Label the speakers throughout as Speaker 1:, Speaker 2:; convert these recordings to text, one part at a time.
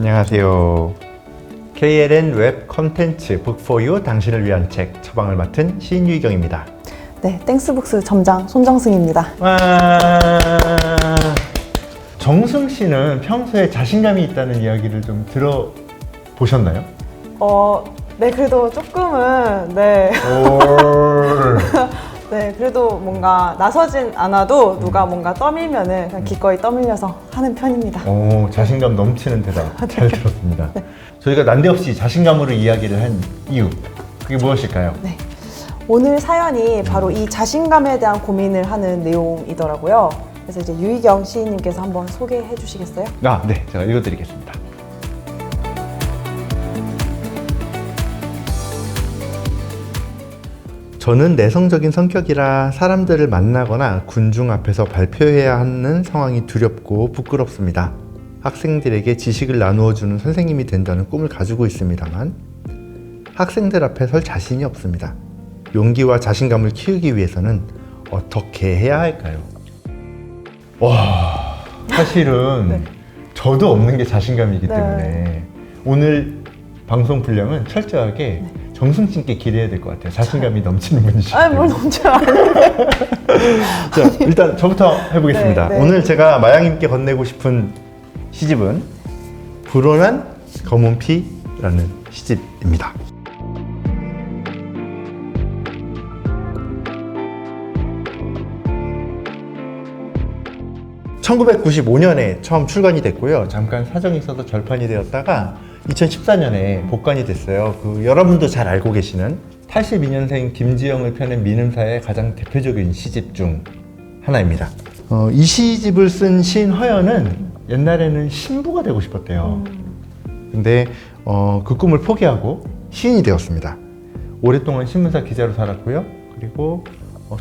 Speaker 1: 안녕하세요. KLN 웹 컨텐츠 북4U 당신을 위한 책 처방을 맡은 시인 유희경입니다.
Speaker 2: 네, 땡스북스 점장 손정승입니다.
Speaker 1: 와, 정승 씨는 평소에 자신감이 있다는 이야기를 좀 들어보셨나요?
Speaker 2: 네, 그래도 조금은, 네. 네, 그래도 뭔가 나서진 않아도 누가 뭔가 떠밀면은 그냥 기꺼이 떠밀려서 하는 편입니다.
Speaker 1: 오, 자신감 넘치는 대답 잘 들었습니다. 저희가 난데없이 자신감으로 이야기를 한 이유, 그게 무엇일까요?
Speaker 2: 네. 오늘 사연이 바로 이 자신감에 대한 고민을 하는 내용이더라고요. 그래서 이제 유희경 시인님께서 한번 소개해 주시겠어요?
Speaker 1: 네, 제가 읽어드리겠습니다. 저는 내성적인 성격이라 사람들을 만나거나 군중 앞에서 발표해야 하는 상황이 두렵고 부끄럽습니다. 학생들에게 지식을 나누어주는 선생님이 된다는 꿈을 가지고 있습니다만 학생들 앞에 설 자신이 없습니다. 용기와 자신감을 키우기 위해서는 어떻게 해야 할까요? 와, 사실은
Speaker 2: 네.
Speaker 1: 저도 없는 게 자신감이기
Speaker 2: 네.
Speaker 1: 때문에 오늘 방송 분량은 철저하게 정승 씨께 기대해야 될 것 같아요. 자신감이 넘치는 분이시기 때문에.
Speaker 2: 뭘 넘쳐 아니에요.
Speaker 1: 자, 일단 저부터 해보겠습니다.
Speaker 2: 네, 네.
Speaker 1: 오늘 제가 마양님께 건네고 싶은 시집은 불온한 검은 피라는 시집입니다. (1995년에) 처음 출간이 됐고요. 잠깐 사정이 있어서 절판이 되었다가 2014년에 복간이 됐어요. 여러분도 잘 알고 계시는 82년생 김지영을 펴낸 민음사의 가장 대표적인 시집 중 하나입니다. 이 시집을 쓴 시인 허연은 옛날에는 신부가 되고 싶었대요. 근데 그 꿈을 포기하고 시인이 되었습니다. 오랫동안 신문사 기자로 살았고요. 그리고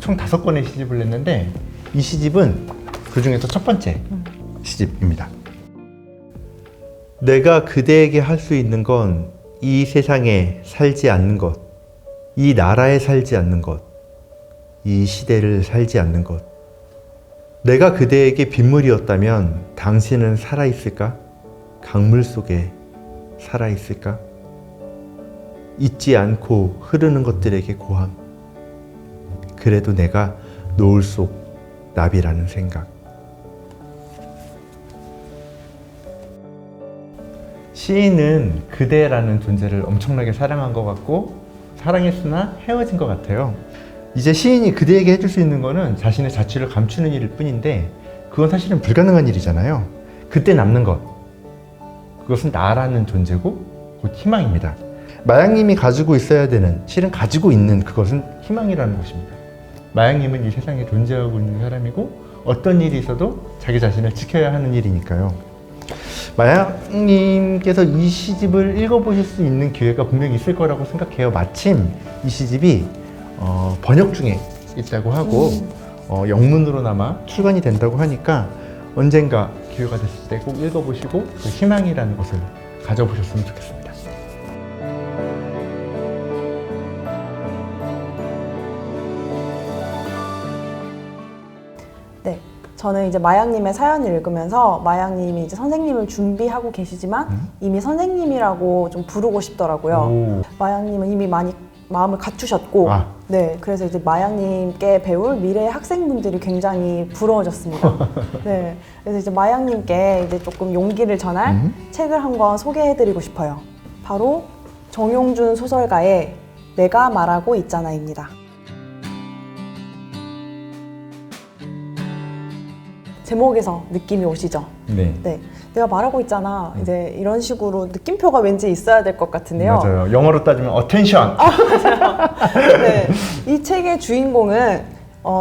Speaker 1: 총 5권의 시집을 냈는데 이 시집은 그 중에서 첫 번째 시집입니다. 내가 그대에게 할 수 있는 건 이 세상에 살지 않는 것, 이 나라에 살지 않는 것, 이 시대를 살지 않는 것. 내가 그대에게 빗물이었다면 당신은 살아있을까? 강물 속에 살아있을까? 잊지 않고 흐르는 것들에게 고함. 그래도 내가 노을 속 나비라는 생각. 시인은 그대라는 존재를 엄청나게 사랑한 것 같고 사랑했으나 헤어진 것 같아요. 이제 시인이 그대에게 해줄 수 있는 거는 자신의 자취를 감추는 일일 뿐인데 그건 사실은 불가능한 일이잖아요. 그때 남는 것, 그것은 나라는 존재고 곧 희망입니다. 마양님이 가지고 있어야 되는, 실은 가지고 있는 그것은 희망이라는 것입니다. 마양님은 이 세상에 존재하고 있는 사람이고 어떤 일이 있어도 자기 자신을 지켜야 하는 일이니까요. 마양님께서 이 시집을 읽어보실 수 있는 기회가 분명히 있을 거라고 생각해요. 마침 이 시집이 번역 중에 있다고 하고 영문으로나마 출간이 된다고 하니까 언젠가 기회가 됐을 때 꼭 읽어보시고 그 희망이라는 것을 가져보셨으면 좋겠습니다.
Speaker 2: 네. 저는 이제 마양님의 사연을 읽으면서 마양님이 이제 선생님을 준비하고 계시지만 이미 선생님이라고 좀 부르고 싶더라고요.
Speaker 1: 오.
Speaker 2: 마양님은 이미 많이 마음을 갖추셨고, 네, 그래서 이제 마양님께 배울 미래의 학생분들이 굉장히 부러워졌습니다. 네, 그래서 이제 마양님께 이제 조금 용기를 전할 책을 한 권 소개해드리고 싶어요. 바로 정용준 소설가의 내가 말하고 있잖아입니다. 제목에서 느낌이 오시죠?
Speaker 1: 네.
Speaker 2: 네, 내가 말하고 있잖아. 이제 이런 식으로 느낌표가 왠지 있어야 될 것 같은데요.
Speaker 1: 맞아요. 영어로 따지면 attention.
Speaker 2: 네, 이 책의 주인공은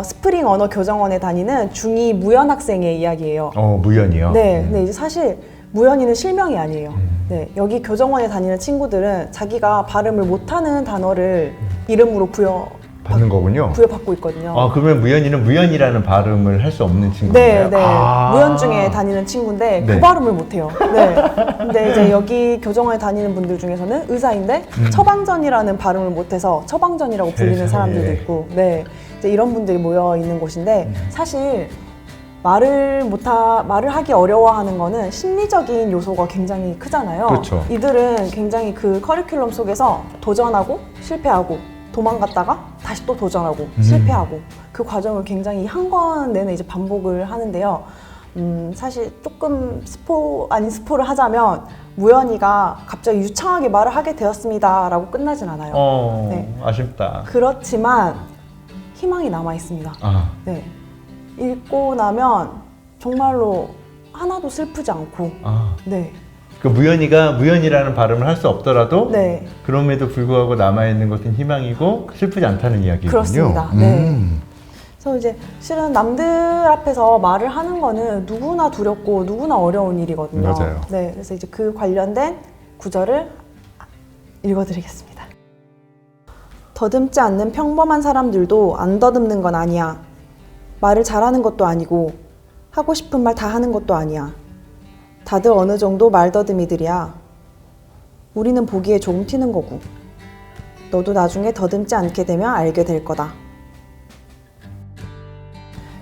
Speaker 2: 스프링 언어 교정원에 다니는 중2 무연 학생의 이야기예요.
Speaker 1: 무연이요?
Speaker 2: 네, 근데 이제 사실 무연이는 실명이 아니에요. 네, 여기 교정원에 다니는 친구들은 자기가 발음을 못하는 단어를 이름으로
Speaker 1: 받는 거군요.
Speaker 2: 부여받고 있거든요.
Speaker 1: 그러면 무연이는 무연이라는 발음을 할 수 없는 친구인가요?
Speaker 2: 네, 네. 무연 중에 다니는 친구인데
Speaker 1: 네.
Speaker 2: 그 발음을 못해요. 네. 근데 이제 여기 교정원에 다니는 분들 중에서는 의사인데 처방전이라는 발음을 못해서 처방전이라고 불리는
Speaker 1: 세상에.
Speaker 2: 사람들도 있고, 네. 이제 이런 분들이 모여 있는 곳인데 사실 말을 하기 어려워하는 거는 심리적인 요소가 굉장히 크잖아요.
Speaker 1: 그렇죠.
Speaker 2: 이들은 굉장히 그 커리큘럼 속에서 도전하고 실패하고 도망갔다가 다시 또 도전하고 실패하고 그 과정을 굉장히 한 권 내내 이제 반복을 하는데요. 사실 조금 스포 아닌 스포를 하자면 무연이가 갑자기 유창하게 말을 하게 되었습니다라고 끝나진 않아요. 네.
Speaker 1: 아쉽다.
Speaker 2: 그렇지만 희망이 남아 있습니다. 네. 읽고 나면 정말로 하나도 슬프지 않고, 네.
Speaker 1: 그 무연이가 무연이라는 발음을 할 수 없더라도
Speaker 2: 네.
Speaker 1: 그럼에도 불구하고 남아있는 것은 희망이고 슬프지 않다는 이야기군요.
Speaker 2: 그렇습니다. 네. 그래서 이제 실은 남들 앞에서 말을 하는 거는 누구나 두렵고 누구나 어려운 일이거든요.
Speaker 1: 맞아요.
Speaker 2: 네. 그래서 이제 그 관련된 구절을 읽어드리겠습니다. 더듬지 않는 평범한 사람들도 안 더듬는 건 아니야. 말을 잘하는 것도 아니고 하고 싶은 말 다 하는 것도 아니야. 다들 어느 정도 말더듬이들이야. 우리는 보기에 조금 튀는 거고. 너도 나중에 더듬지 않게 되면 알게 될 거다.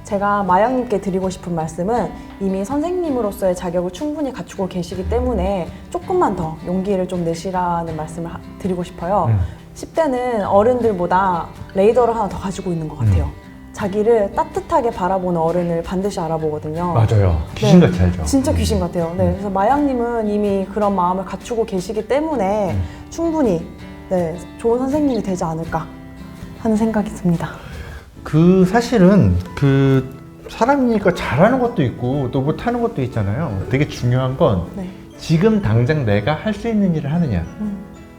Speaker 2: 제가 마영님께 드리고 싶은 말씀은 이미 선생님으로서의 자격을 충분히 갖추고 계시기 때문에 조금만 더 용기를 좀 내시라는 말씀을 드리고 싶어요. 10대는 어른들보다 레이더를 하나 더 가지고 있는 것 같아요. 자기를 따뜻하게 바라보는 어른을 반드시 알아보거든요.
Speaker 1: 맞아요. 귀신같이 알죠.
Speaker 2: 진짜 귀신 같아요. 네, 그래서 마양님은 이미 그런 마음을 갖추고 계시기 때문에 충분히 네, 좋은 선생님이 되지 않을까 하는 생각이 듭니다.
Speaker 1: 그 사실은 그 사람이니까 잘하는 것도 있고 또 못하는 것도 있잖아요. 되게 중요한 건
Speaker 2: 네.
Speaker 1: 지금 당장 내가 할 수 있는 일을 하느냐,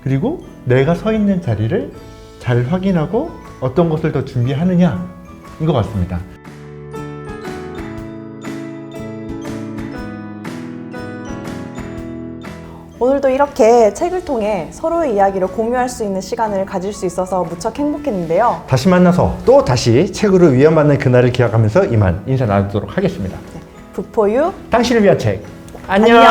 Speaker 1: 그리고 내가 서 있는 자리를 잘 확인하고 어떤 것을 더 준비하느냐 인 것 같습니다.
Speaker 2: 오늘도 이렇게 책을 통해 서로의 이야기를 공유할 수 있는 시간을 가질 수 있어서 무척 행복했는데요.
Speaker 1: 다시 만나서 또 다시 책으로 위안받는 그날을 기약하면서 이만 인사 나누도록 하겠습니다.
Speaker 2: 북포유
Speaker 1: 당신을 위한 책. 안녕.